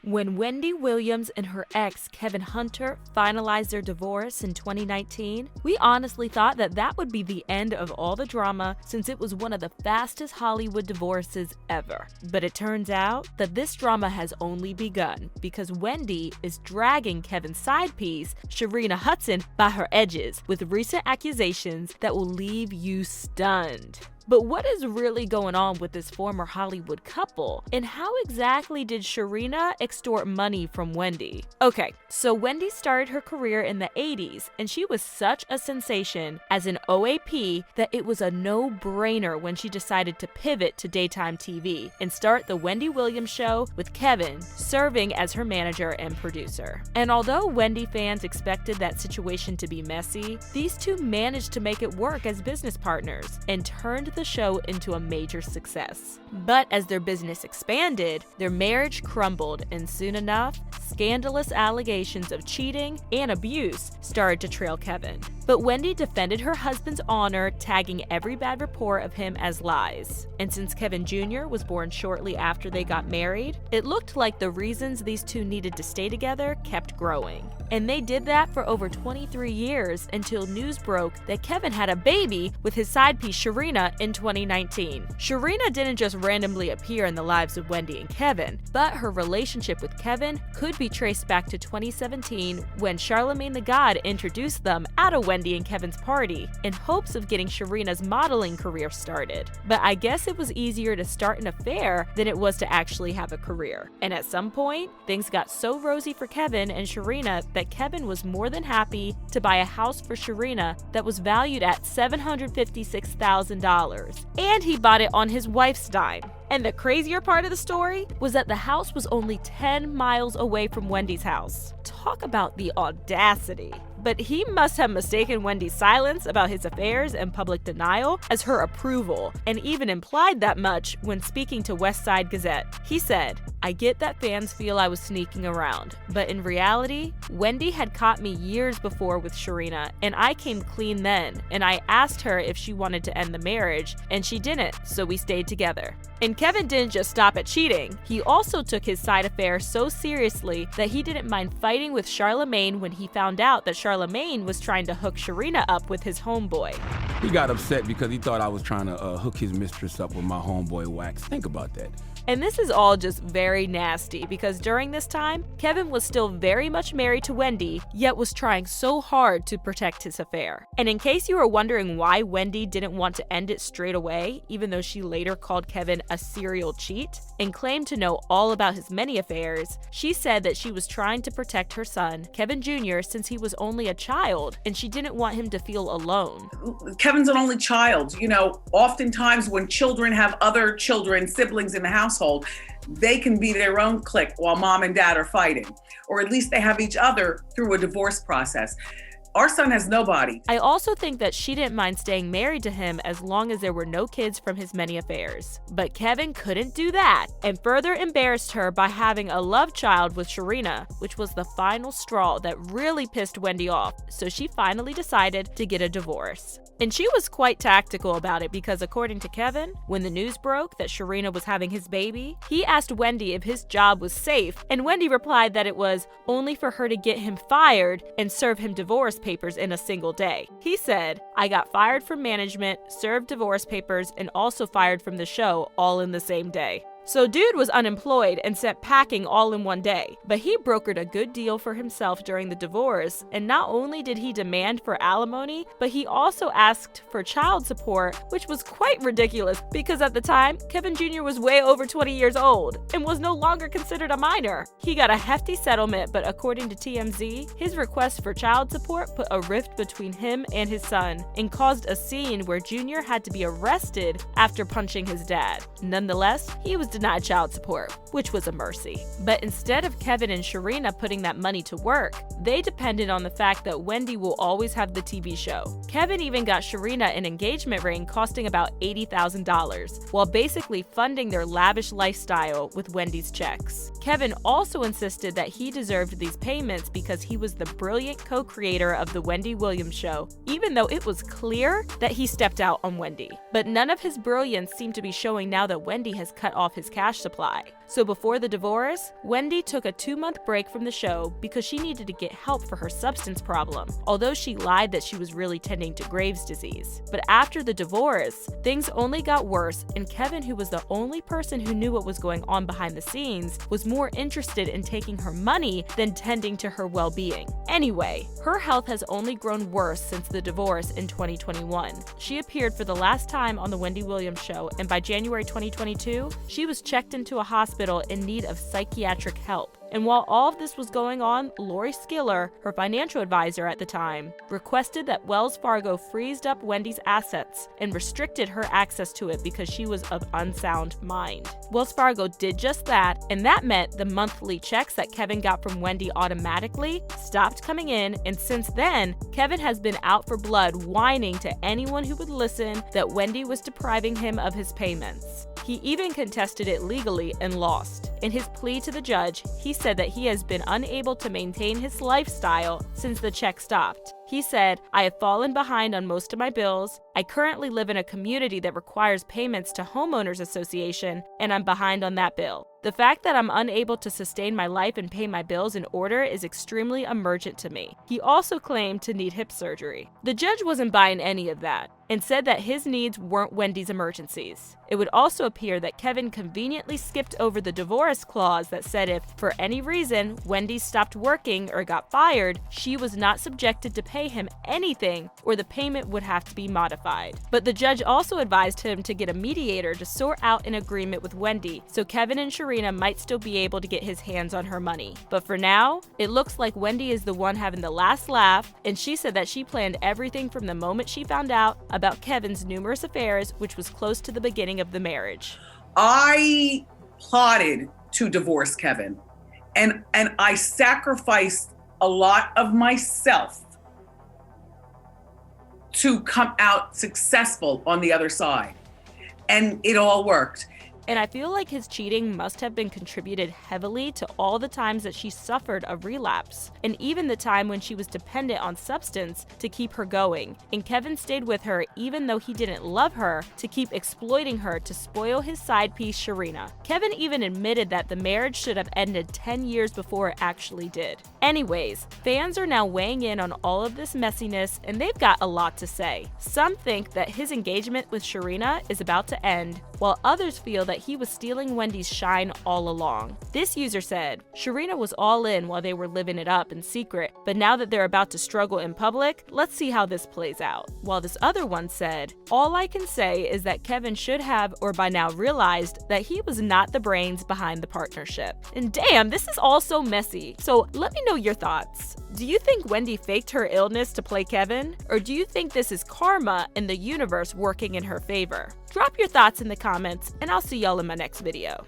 When Wendy Williams and her ex, Kevin Hunter, finalized their divorce in 2019, we honestly thought that that would be the end of all the drama since it was one of the fastest Hollywood divorces ever. But it turns out that this drama has only begun because Wendy is dragging Kevin's side piece, Sharina Hudson, by her edges with recent accusations that will leave you stunned. But what is really going on with this former Hollywood couple? And how exactly did Sharina extort money from Wendy? Okay, so Wendy started her career in the 80s, and she was such a sensation as an OAP that it was a no-brainer when she decided to pivot to daytime TV and start the Wendy Williams Show with Kevin serving as her manager and producer. And although Wendy fans expected that situation to be messy, these two managed to make it work as business partners and turned the show into a major success. But as their business expanded, their marriage crumbled, and soon enough, scandalous allegations of cheating and abuse started to trail Kevin. But Wendy defended her husband's honor, tagging every bad report of him as lies. And since Kevin Jr. was born shortly after they got married, it looked like the reasons these two needed to stay together kept growing. And they did that for over 23 years until news broke that Kevin had a baby with his side piece Sharina in 2019. Sharina didn't just randomly appear in the lives of Wendy and Kevin, but her relationship with Kevin could be traced back to 2017 when Charlamagne the God introduced them at a Wendy and Kevin's party in hopes of getting Sharina's modeling career started. But I guess it was easier to start an affair than it was to actually have a career. And at some point, things got so rosy for Kevin and Sharina that Kevin was more than happy to buy a house for Sharina that was valued at $756,000. And he bought it on his wife's dime. And the crazier part of the story was that the house was only 10 miles away from Wendy's house. Talk about the audacity. But he must have mistaken Wendy's silence about his affairs and public denial as her approval, and even implied that much when speaking to West Side Gazette. He said, "I get that fans feel I was sneaking around, but in reality, Wendy had caught me years before with Sharina, and I came clean then, and I asked her if she wanted to end the marriage, and she didn't, so we stayed together." And Kevin didn't just stop at cheating. He also took his side affair so seriously that he didn't mind fighting with Charlamagne when he found out that Charlamagne was trying to hook Sharina up with his homeboy. He got upset because he thought I was trying to hook his mistress up with my homeboy Wax. Think about that. And this is all just very nasty because during this time, Kevin was still very much married to Wendy, yet was trying so hard to protect his affair. And in case you were wondering why Wendy didn't want to end it straight away, even though she later called Kevin a serial cheat and claimed to know all about his many affairs, she said that she was trying to protect her son, Kevin Jr., since he was only a child, and she didn't want him to feel alone. Kevin's an only child. You know, oftentimes when children have other children, siblings in the household, they can be their own clique while mom and dad are fighting, or at least they have each other through a divorce process. Our son has nobody. I also think that she didn't mind staying married to him as long as there were no kids from his many affairs. But Kevin couldn't do that and further embarrassed her by having a love child with Sharina, which was the final straw that really pissed Wendy off, so she finally decided to get a divorce. And she was quite tactical about it because according to Kevin, when the news broke that Sharina was having his baby, he asked Wendy if his job was safe, and Wendy replied that it was only for her to get him fired and serve him divorce papers in a single day. He said, "I got fired from management, served divorce papers, and also fired from the show all in the same day." So dude was unemployed and sent packing all in one day, but he brokered a good deal for himself during the divorce, and not only did he demand for alimony, but he also asked for child support, which was quite ridiculous because at the time, Kevin Jr. was way over 20 years old and was no longer considered a minor. He got a hefty settlement, but according to TMZ, his request for child support put a rift between him and his son and caused a scene where Jr. had to be arrested after punching his dad. Nonetheless, he was denied child support, which was a mercy. But instead of Kevin and Sharina putting that money to work, they depended on the fact that Wendy will always have the TV show. Kevin even got Sharina an engagement ring costing about $80,000, while basically funding their lavish lifestyle with Wendy's checks. Kevin also insisted that he deserved these payments because he was the brilliant co-creator of the Wendy Williams Show, even though it was clear that he stepped out on Wendy. But none of his brilliance seemed to be showing now that Wendy has cut off his cash supply. So before the divorce, Wendy took a 2-month break from the show because she needed to get help for her substance problem, although she lied that she was really tending to Graves' disease. But after the divorce, things only got worse, and Kevin, who was the only person who knew what was going on behind the scenes, was more interested in taking her money than tending to her well-being. Anyway, her health has only grown worse since the divorce in 2021. She appeared for the last time on the Wendy Williams show, and by January 2022, she was checked into a hospital in need of psychiatric help. And while all of this was going on, Lori Skiller, her financial advisor at the time, requested that Wells Fargo freezed up Wendy's assets and restricted her access to it because she was of unsound mind. Wells Fargo did just that, and that meant the monthly checks that Kevin got from Wendy automatically stopped coming in, and since then, Kevin has been out for blood, whining to anyone who would listen that Wendy was depriving him of his payments. He even contested it legally and lost. In his plea to the judge, he said that he has been unable to maintain his lifestyle since the check stopped. He said, "I have fallen behind on most of my bills. I currently live in a community that requires payments to homeowners association, and I'm behind on that bill. The fact that I'm unable to sustain my life and pay my bills in order is extremely emergent to me." He also claimed to need hip surgery. The judge wasn't buying any of that and said that his needs weren't Wendy's emergencies. It would also appear that Kevin conveniently skipped over the divorce clause that said if, for any reason, Wendy stopped working or got fired, she was not subjected to pay him anything or the payment would have to be modified. But the judge also advised him to get a mediator to sort out an agreement with Wendy, so Kevin and Sharina might still be able to get his hands on her money. But for now, it looks like Wendy is the one having the last laugh, and she said that she planned everything from the moment she found out about Kevin's numerous affairs, which was close to the beginning of the marriage. I plotted to divorce Kevin, and I sacrificed a lot of myself to come out successful on the other side. And it all worked. And I feel like his cheating must have been contributed heavily to all the times that she suffered a relapse, and even the time when she was dependent on substance to keep her going. And Kevin stayed with her even though he didn't love her, to keep exploiting her to spoil his side piece, Sharina. Kevin even admitted that the marriage should have ended 10 years before it actually did. Anyways, fans are now weighing in on all of this messiness, and they've got a lot to say. Some think that his engagement with Sharina is about to end, while others feel that he was stealing Wendy's shine all along. This user said, "Sharina was all in while they were living it up in secret, but now that they're about to struggle in public, let's see how this plays out." While this other one said, "All I can say is that Kevin should have or by now realized that he was not the brains behind the partnership." And damn, this is all so messy. So let me know your thoughts. Do you think Wendy faked her illness to play Kevin? Or do you think this is karma and the universe working in her favor? Drop your thoughts in the comments, and I'll see y'all in my next video.